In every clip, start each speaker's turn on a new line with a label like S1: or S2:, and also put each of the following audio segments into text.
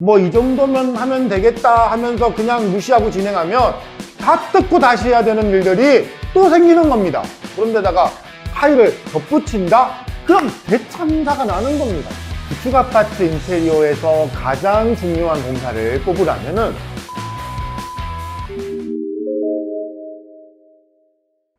S1: 뭐 이 정도면 하면 되겠다 하면서 그냥 무시하고 진행하면 다 뜯고 다시 해야 되는 일들이 또 생기는 겁니다. 그런데다가 타일을 덧붙인다? 그럼 대참사가 나는 겁니다. 구축 아파트 인테리어에서 가장 중요한 공사를 꼽으라면은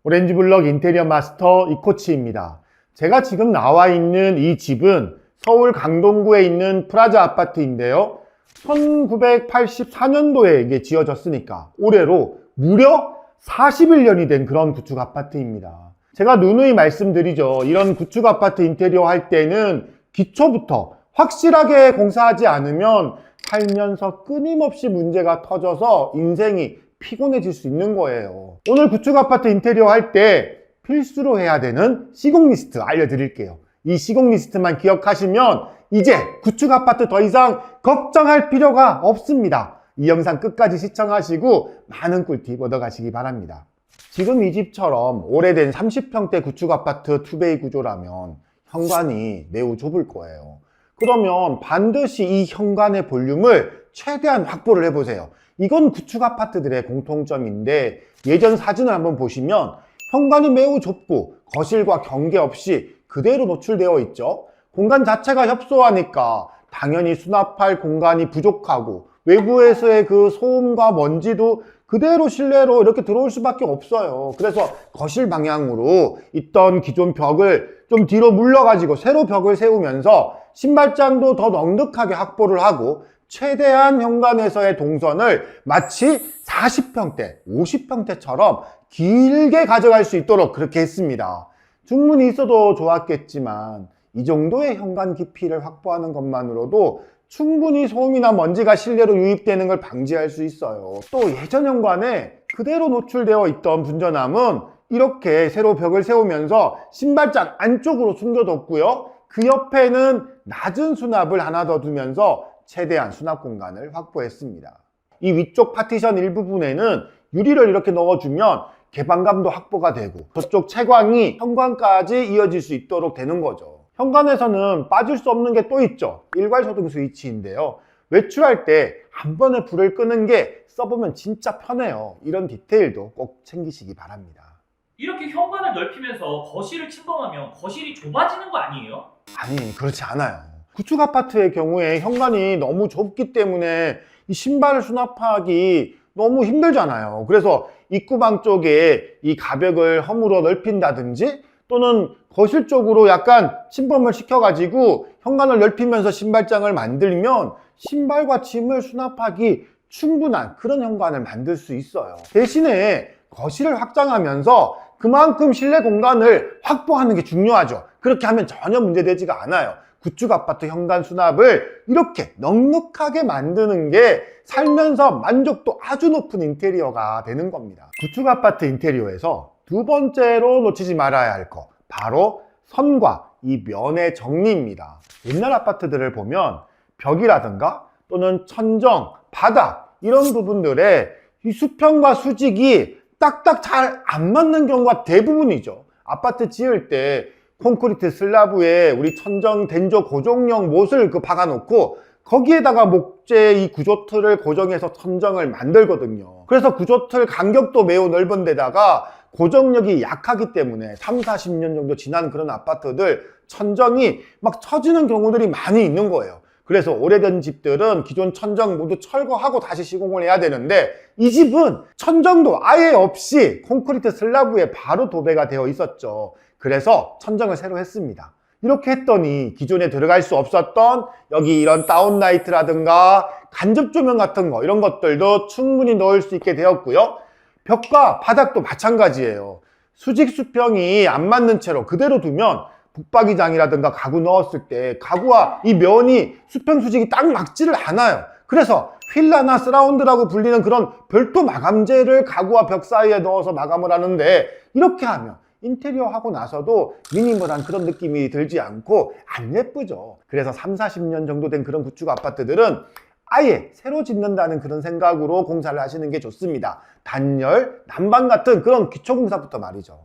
S1: 오렌지블럭 인테리어 마스터 이코치입니다. 제가 지금 나와 있는 이 집은 서울 강동구에 있는 프라자 아파트인데요. 1984년도에 이게 지어졌으니까 올해로 무려 41년이 된 그런 구축 아파트입니다. 제가 누누이 말씀드리죠. 이런 구축 아파트 인테리어 할 때는 기초부터 확실하게 공사하지 않으면 살면서 끊임없이 문제가 터져서 인생이 피곤해질 수 있는 거예요. 오늘 구축 아파트 인테리어 할 때 필수로 해야 되는 시공 리스트 알려드릴게요. 이 시공 리스트만 기억하시면 이제 구축 아파트 더 이상 걱정할 필요가 없습니다. 이 영상 끝까지 시청하시고 많은 꿀팁 얻어가시기 바랍니다. 지금 이 집처럼 오래된 30평대 구축 아파트 투베이 구조라면 현관이 매우 좁을 거예요. 그러면 반드시 이 현관의 볼륨을 최대한 확보를 해보세요. 이건 구축 아파트들의 공통점인데 예전 사진을 한번 보시면 현관이 매우 좁고 거실과 경계없이 그대로 노출되어 있죠. 공간 자체가 협소하니까 당연히 수납할 공간이 부족하고 외부에서의 그 소음과 먼지도 그대로 실내로 이렇게 들어올 수밖에 없어요. 그래서 거실 방향으로 있던 기존 벽을 좀 뒤로 물러가지고 새로 벽을 세우면서 신발장도 더 넉넉하게 확보를 하고 최대한 현관에서의 동선을 마치 40평대, 50평대처럼 길게 가져갈 수 있도록 그렇게 했습니다. 충분히 있어도 좋았겠지만 이 정도의 현관 깊이를 확보하는 것만으로도 충분히 소음이나 먼지가 실내로 유입되는 걸 방지할 수 있어요. 또 예전 현관에 그대로 노출되어 있던 분전함은 이렇게 새로 벽을 세우면서 신발장 안쪽으로 숨겨뒀고요. 그 옆에는 낮은 수납을 하나 더 두면서 최대한 수납 공간을 확보했습니다. 이 위쪽 파티션 일부분에는 유리를 이렇게 넣어주면 개방감도 확보가 되고 저쪽 채광이 현관까지 이어질 수 있도록 되는 거죠. 현관에서는 빠질 수 없는 게 또 있죠. 일괄소등 스위치인데요. 외출할 때 한 번에 불을 끄는 게 써보면 진짜 편해요. 이런 디테일도 꼭 챙기시기 바랍니다.
S2: 이렇게 현관을 넓히면서 거실을 침범하면 거실이 좁아지는 거 아니에요?
S1: 아니, 그렇지 않아요. 구축 아파트의 경우에 현관이 너무 좁기 때문에 이 신발을 수납하기 너무 힘들잖아요. 그래서 입구방 쪽에 이 가벽을 허물어 넓힌다든지 또는 거실 쪽으로 약간 침범을 시켜가지고 현관을 넓히면서 신발장을 만들면 신발과 짐을 수납하기 충분한 그런 현관을 만들 수 있어요. 대신에 거실을 확장하면서 그만큼 실내 공간을 확보하는 게 중요하죠. 그렇게 하면 전혀 문제되지가 않아요. 구축 아파트 현관 수납을 이렇게 넉넉하게 만드는 게 살면서 만족도 아주 높은 인테리어가 되는 겁니다. 구축 아파트 인테리어에서 두 번째로 놓치지 말아야 할 거, 바로 선과 이 면의 정리입니다. 옛날 아파트들을 보면 벽이라든가 또는 천정, 바닥 이런 부분들에 이 수평과 수직이 딱딱 잘 안 맞는 경우가 대부분이죠. 아파트 지을 때 콘크리트 슬라브에 우리 천정 den조 고정형 못을 박아놓고 거기에다가 목재 이 구조틀을 고정해서 천정을 만들거든요. 그래서 구조틀 간격도 매우 넓은 데다가 고정력이 약하기 때문에 3, 40년 정도 지난 그런 아파트들 천정이 막 처지는 경우들이 많이 있는 거예요. 그래서 오래된 집들은 기존 천정 모두 철거하고 다시 시공을 해야 되는데 이 집은 천정도 아예 없이 콘크리트 슬라브에 바로 도배가 되어 있었죠. 그래서 천정을 새로 했습니다. 이렇게 했더니 기존에 들어갈 수 없었던 여기 이런 다운라이트라든가 간접 조명 같은 거 이런 것들도 충분히 넣을 수 있게 되었고요. 벽과 바닥도 마찬가지예요. 수직 수평이 안 맞는 채로 그대로 두면 붙박이장이라든가 가구 넣었을 때 가구와 이 면이 수평 수직이 딱 맞지를 않아요. 그래서 휠라나 서라운드라고 불리는 그런 별도 마감재를 가구와 벽 사이에 넣어서 마감을 하는데 이렇게 하면 인테리어 하고 나서도 미니멀한 그런 느낌이 들지 않고 안 예쁘죠. 그래서 3, 40년 정도 된 그런 구축 아파트들은 아예 새로 짓는다는 그런 생각으로 공사를 하시는 게 좋습니다. 단열, 난방 같은 그런 기초공사부터 말이죠.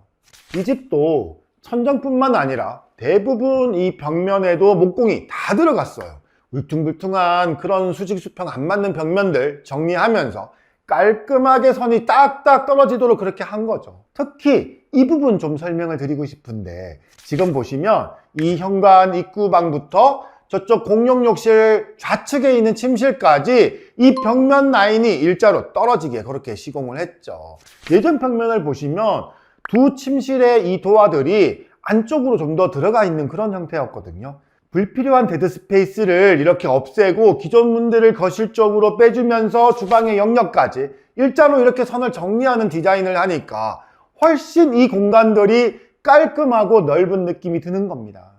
S1: 이 집도 천정뿐만 아니라 대부분 이 벽면에도 목공이 다 들어갔어요. 울퉁불퉁한 그런 수직 수평 안 맞는 벽면들 정리하면서 깔끔하게 선이 딱딱 떨어지도록 그렇게 한 거죠. 특히 이 부분 좀 설명을 드리고 싶은데, 지금 보시면 이 현관 입구방부터 저쪽 공용욕실 좌측에 있는 침실까지 이 벽면 라인이 일자로 떨어지게 그렇게 시공을 했죠. 예전 벽면을 보시면 두 침실의 이 도화들이 안쪽으로 좀 더 들어가 있는 그런 형태였거든요. 불필요한 데드 스페이스를 이렇게 없애고 기존 문들을 거실 쪽으로 빼주면서 주방의 영역까지 일자로 이렇게 선을 정리하는 디자인을 하니까 훨씬 이 공간들이 깔끔하고 넓은 느낌이 드는 겁니다.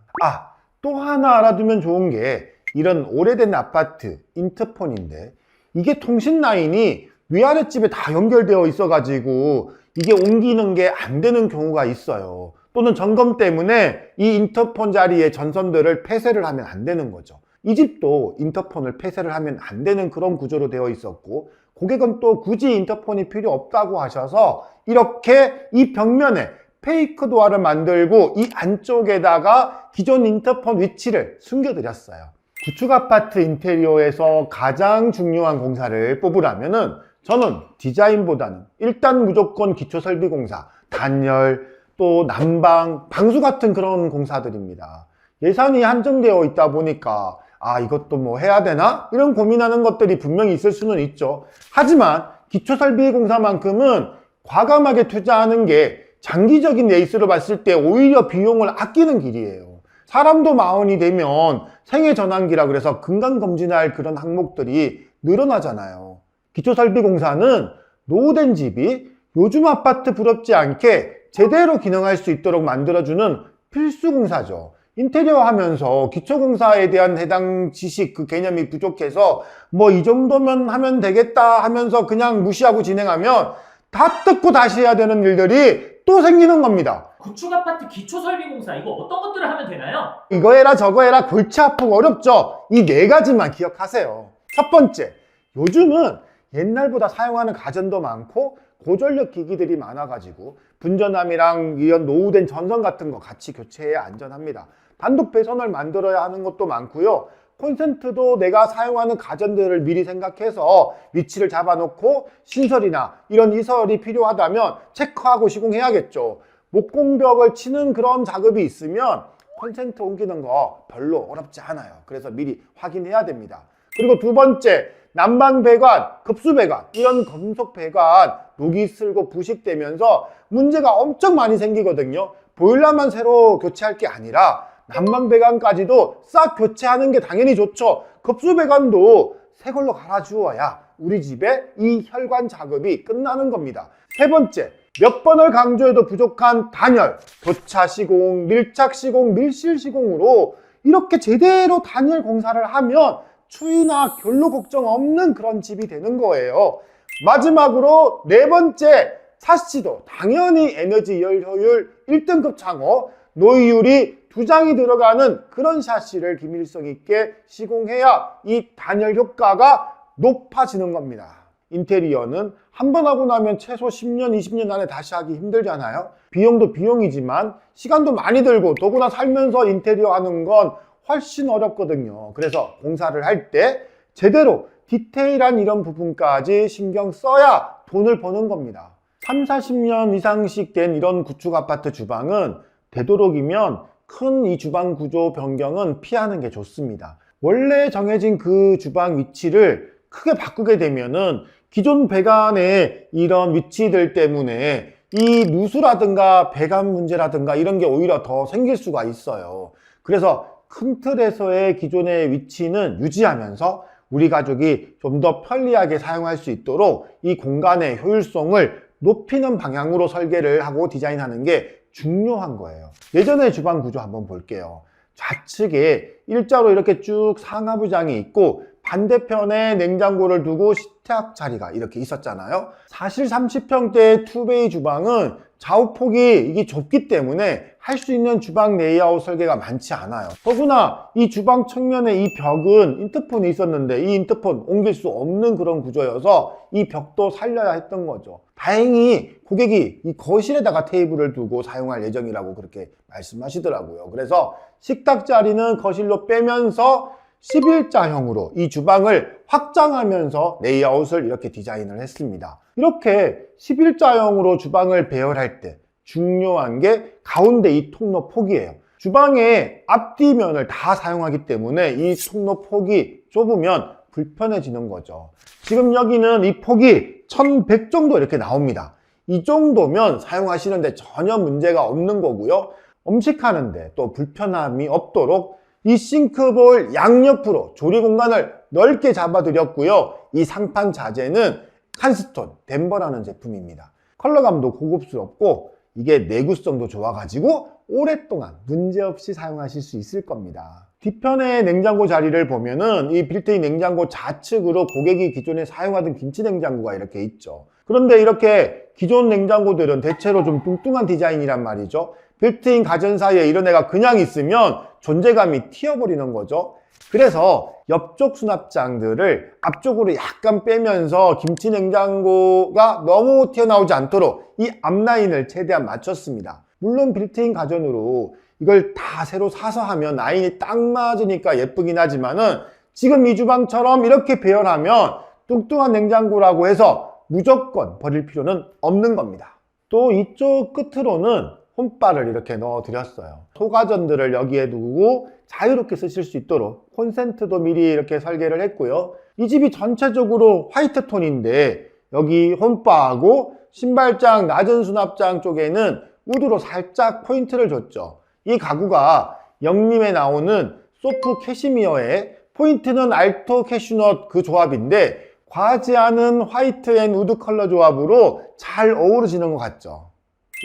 S1: 또 하나 알아두면 좋은 게, 이런 오래된 아파트 인터폰인데 이게 통신 라인이 위아랫집에 다 연결되어 있어가지고 이게 옮기는 게 안 되는 경우가 있어요. 또는 점검 때문에 이 인터폰 자리에 전선들을 폐쇄를 하면 안 되는 거죠. 이 집도 인터폰을 폐쇄를 하면 안 되는 그런 구조로 되어 있었고, 고객은 또 굳이 인터폰이 필요 없다고 하셔서 이렇게 이 벽면에 페이크 도어를 만들고 이 안쪽에다가 기존 인터폰 위치를 숨겨드렸어요. 구축 아파트 인테리어에서 가장 중요한 공사를 뽑으라면은 저는 디자인보다는 일단 무조건 기초 설비 공사, 단열, 또 난방, 방수 같은 그런 공사들입니다. 예산이 한정되어 있다 보니까 이것도 뭐 해야 되나? 이런 고민하는 것들이 분명히 있을 수는 있죠. 하지만 기초 설비 공사만큼은 과감하게 투자하는 게 장기적인 레이스로 봤을 때 오히려 비용을 아끼는 길이에요. 사람도 마흔이 되면 생애 전환기라 그래서 건강검진할 그런 항목들이 늘어나잖아요. 기초설비공사는 노후된 집이 요즘 아파트 부럽지 않게 제대로 기능할 수 있도록 만들어주는 필수 공사죠. 인테리어 하면서 기초공사에 대한 해당 지식, 그 개념이 부족해서 뭐 이 정도면 하면 되겠다 하면서 그냥 무시하고 진행하면 다 뜯고 다시 해야 되는 일들이 또 생기는 겁니다.
S2: 구축 아파트 기초 설비 공사, 이거 어떤 것들을 하면 되나요?
S1: 이거 해라 저거 해라 골치 아프고 어렵죠. 이 네 가지만 기억하세요. 첫 번째, 요즘은 옛날보다 사용하는 가전도 많고 고전력 기기들이 많아가지고 분전함이랑 이런 노후된 전선 같은 거 같이 교체해야 안전합니다. 단독 배선을 만들어야 하는 것도 많고요. 콘센트도 내가 사용하는 가전들을 미리 생각해서 위치를 잡아놓고 신설이나 이런 이설이 필요하다면 체크하고 시공해야겠죠. 목공벽을 치는 그런 작업이 있으면 콘센트 옮기는 거 별로 어렵지 않아요. 그래서 미리 확인해야 됩니다. 그리고 두 번째, 난방 배관, 급수 배관, 이런 금속 배관 녹이 슬고 부식되면서 문제가 엄청 많이 생기거든요. 보일러만 새로 교체할 게 아니라 난방 배관까지도 싹 교체하는 게 당연히 좋죠. 급수 배관도 새 걸로 갈아주어야 우리 집에 이 혈관 작업이 끝나는 겁니다. 세 번째, 몇 번을 강조해도 부족한 단열, 교차 시공, 밀착 시공, 밀실 시공으로 이렇게 제대로 단열 공사를 하면 추위나 결로 걱정 없는 그런 집이 되는 거예요. 마지막으로 네 번째, 샤시도 당연히 에너지 열 효율 1등급 창호, 노이율이 2장이 들어가는 그런 샤시를 기밀성 있게 시공해야 이 단열 효과가 높아지는 겁니다. 인테리어는 한 번 하고 나면 최소 10년, 20년 안에 다시 하기 힘들잖아요. 비용도 비용이지만 시간도 많이 들고 더구나 살면서 인테리어 하는 건 훨씬 어렵거든요. 그래서 공사를 할 때 제대로 디테일한 이런 부분까지 신경 써야 돈을 버는 겁니다. 30-40년 이상씩 된 이런 구축 아파트 주방은 되도록이면 큰 이 주방 구조 변경은 피하는 게 좋습니다. 원래 정해진 그 주방 위치를 크게 바꾸게 되면은 기존 배관의 이런 위치들 때문에 이 누수라든가 배관 문제라든가 이런 게 오히려 더 생길 수가 있어요. 그래서 큰 틀에서의 기존의 위치는 유지하면서 우리 가족이 좀 더 편리하게 사용할 수 있도록 이 공간의 효율성을 높이는 방향으로 설계를 하고 디자인하는 게 중요한 거예요. 예전의 주방 구조 한번 볼게요. 좌측에 일자로 이렇게 쭉 상하부장이 있고 반대편에 냉장고를 두고 식탁 자리가 이렇게 있었잖아요. 사실 30평대의 투베이 주방은 좌우폭이 이게 좁기 때문에 할 수 있는 주방 레이아웃 설계가 많지 않아요. 더구나 이 주방 측면에 이 벽은 인터폰이 있었는데 이 인터폰 옮길 수 없는 그런 구조여서 이 벽도 살려야 했던 거죠. 다행히 고객이 이 거실에다가 테이블을 두고 사용할 예정이라고 그렇게 말씀하시더라고요. 그래서 식탁 자리는 거실로 빼면서 11자형으로 이 주방을 확장하면서 레이아웃을 이렇게 디자인을 했습니다. 이렇게 11자형으로 주방을 배열할 때 중요한 게 가운데 이 통로 폭이에요. 주방의 앞뒤면을 다 사용하기 때문에 이 통로 폭이 좁으면 불편해지는 거죠. 지금 여기는 이 폭이 1100 정도 이렇게 나옵니다. 이 정도면 사용하시는데 전혀 문제가 없는 거고요. 음식하는데 또 불편함이 없도록 이 싱크볼 양옆으로 조리 공간을 넓게 잡아드렸고요. 이 상판 자재는 칸스톤 덴버라는 제품입니다. 컬러감도 고급스럽고 이게 내구성도 좋아가지고 오랫동안 문제없이 사용하실 수 있을 겁니다. 뒤편의 냉장고 자리를 보면은 이 빌트인 냉장고 좌측으로 고객이 기존에 사용하던 김치 냉장고가 이렇게 있죠. 그런데 이렇게 기존 냉장고들은 대체로 좀 뚱뚱한 디자인이란 말이죠. 빌트인 가전사이에 이런 애가 그냥 있으면 존재감이 튀어버리는 거죠. 그래서 옆쪽 수납장들을 앞쪽으로 약간 빼면서 김치 냉장고가 너무 튀어나오지 않도록 이 앞라인을 최대한 맞췄습니다. 물론 빌트인 가전으로 이걸 다 새로 사서 하면 라인이 딱 맞으니까 예쁘긴 하지만은 지금 이 주방처럼 이렇게 배열하면 뚱뚱한 냉장고라고 해서 무조건 버릴 필요는 없는 겁니다. 또 이쪽 끝으로는 홈바를 이렇게 넣어 드렸어요. 소가전들을 여기에 두고 자유롭게 쓰실 수 있도록 콘센트도 미리 이렇게 설계를 했고요. 이 집이 전체적으로 화이트 톤인데 여기 홈바하고 신발장 낮은 수납장 쪽에는 우드로 살짝 포인트를 줬죠. 이 가구가 영림에 나오는 소프 캐시미어에 포인트는 알토 캐슈넛 그 조합인데 과하지 않은 화이트 앤 우드 컬러 조합으로 잘 어우러지는 것 같죠.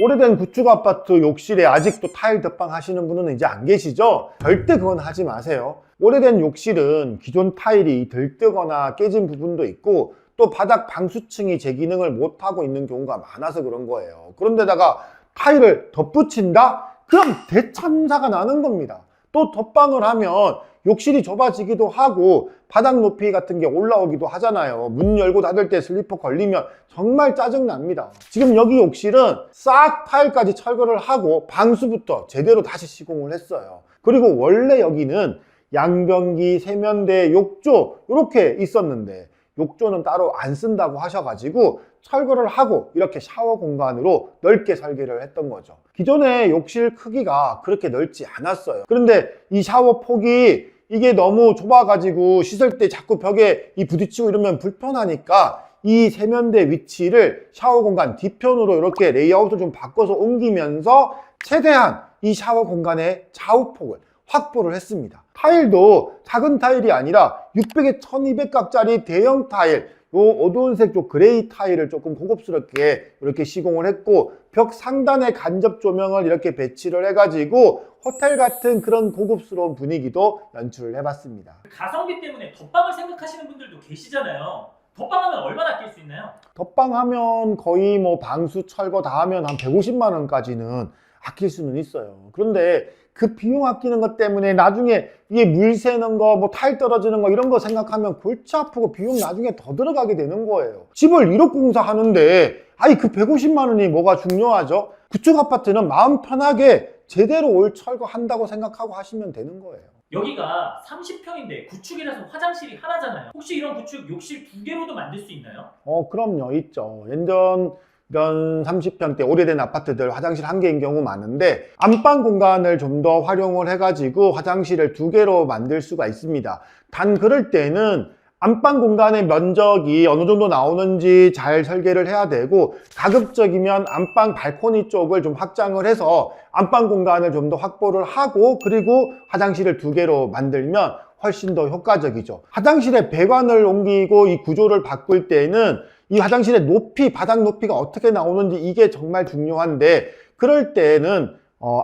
S1: 오래된 구축 아파트 욕실에 아직도 타일 덧방 하시는 분은 이제 안 계시죠? 절대 그건 하지 마세요. 오래된 욕실은 기존 타일이 들뜨거나 깨진 부분도 있고 또 바닥 방수층이 제 기능을 못하고 있는 경우가 많아서 그런 거예요. 그런데다가 타일을 덧붙인다? 그럼 대참사가 나는 겁니다. 또 덧방을 하면 욕실이 좁아지기도 하고 바닥 높이 같은 게 올라오기도 하잖아요. 문 열고 닫을 때 슬리퍼 걸리면 정말 짜증납니다. 지금 여기 욕실은 싹 타일까지 철거를 하고 방수부터 제대로 다시 시공을 했어요. 그리고 원래 여기는 양변기, 세면대, 욕조 이렇게 있었는데 욕조는 따로 안 쓴다고 하셔가지고 철거를 하고 이렇게 샤워 공간으로 넓게 설계를 했던 거죠. 기존의 욕실 크기가 그렇게 넓지 않았어요. 그런데 이 샤워 폭이 이게 너무 좁아가지고 씻을 때 자꾸 벽에 부딪히고 이러면 불편하니까 이 세면대 위치를 샤워 공간 뒤편으로 이렇게 레이아웃을 좀 바꿔서 옮기면서 최대한 이 샤워 공간의 좌우폭을 확보를 했습니다. 타일도 작은 타일이 아니라 600에 1200각짜리 대형 타일, 요 어두운색 쪽 그레이 타일을 조금 고급스럽게 이렇게 시공을 했고 벽 상단에 간접 조명을 이렇게 배치를 해가지고 호텔 같은 그런 고급스러운 분위기도 연출을 해봤습니다.
S2: 가성비 때문에 덧방을 생각하시는 분들도 계시잖아요. 덧방하면 얼마나 아낄 수 있나요?
S1: 덧방하면 거의 뭐 방수 철거 다 하면 한 150만 원까지는 아낄 수는 있어요. 그런데 그 비용 아끼는 것 때문에 나중에 이게 물 새는 거, 뭐 타일 떨어지는 거 이런 거 생각하면 골치 아프고 비용 나중에 더 들어가게 되는 거예요. 집을 1억 공사 하는데 아니 그 150만 원이 뭐가 중요하죠? 구축 아파트는 마음 편하게 제대로 올 철거한다고 생각하고 하시면 되는 거예요.
S2: 여기가 30평인데 구축이라서 화장실이 하나잖아요. 혹시 이런 구축 욕실 2개로도 만들 수 있나요?
S1: 그럼요, 있죠. 이런 30평대 오래된 아파트들 화장실 1개인 경우 많은데 안방 공간을 좀 더 활용을 해가지고 화장실을 2개로 만들 수가 있습니다. 단 그럴 때는 안방 공간의 면적이 어느 정도 나오는지 잘 설계를 해야 되고 가급적이면 안방 발코니 쪽을 좀 확장을 해서 안방 공간을 좀 더 확보를 하고 그리고 화장실을 2개로 만들면 훨씬 더 효과적이죠. 화장실에 배관을 옮기고 이 구조를 바꿀 때는 이 화장실의 높이, 바닥 높이가 어떻게 나오는지 이게 정말 중요한데 그럴 때는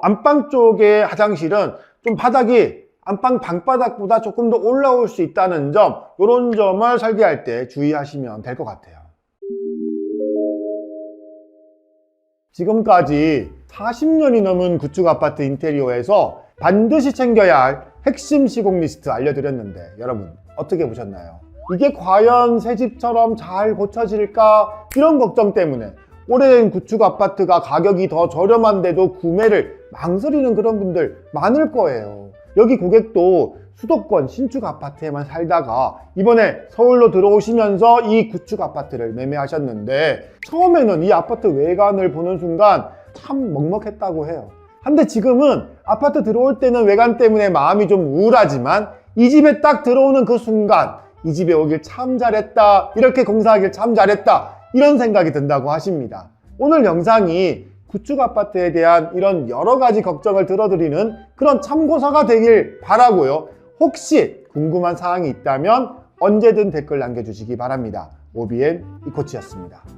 S1: 안방 쪽의 화장실은 좀 바닥이 안방 방바닥보다 조금 더 올라올 수 있다는 점, 이런 점을 설계할 때 주의하시면 될 것 같아요. 지금까지 40년이 넘은 구축 아파트 인테리어에서 반드시 챙겨야 할 핵심 시공 리스트 알려드렸는데 여러분 어떻게 보셨나요? 이게 과연 새 집처럼 잘 고쳐질까? 이런 걱정 때문에 오래된 구축 아파트가 가격이 더 저렴한데도 구매를 망설이는 그런 분들 많을 거예요. 여기 고객도 수도권 신축 아파트에만 살다가 이번에 서울로 들어오시면서 이 구축 아파트를 매매하셨는데 처음에는 이 아파트 외관을 보는 순간 참 먹먹했다고 해요. 근데 지금은 아파트 들어올 때는 외관 때문에 마음이 좀 우울하지만 이 집에 딱 들어오는 그 순간 이 집에 오길 참 잘했다, 이렇게 공사하길 참 잘했다, 이런 생각이 든다고 하십니다. 오늘 영상이 구축 아파트에 대한 이런 여러 가지 걱정을 들어드리는 그런 참고서가 되길 바라고요. 혹시 궁금한 사항이 있다면 언제든 댓글 남겨주시기 바랍니다. 오비엔 이코치였습니다.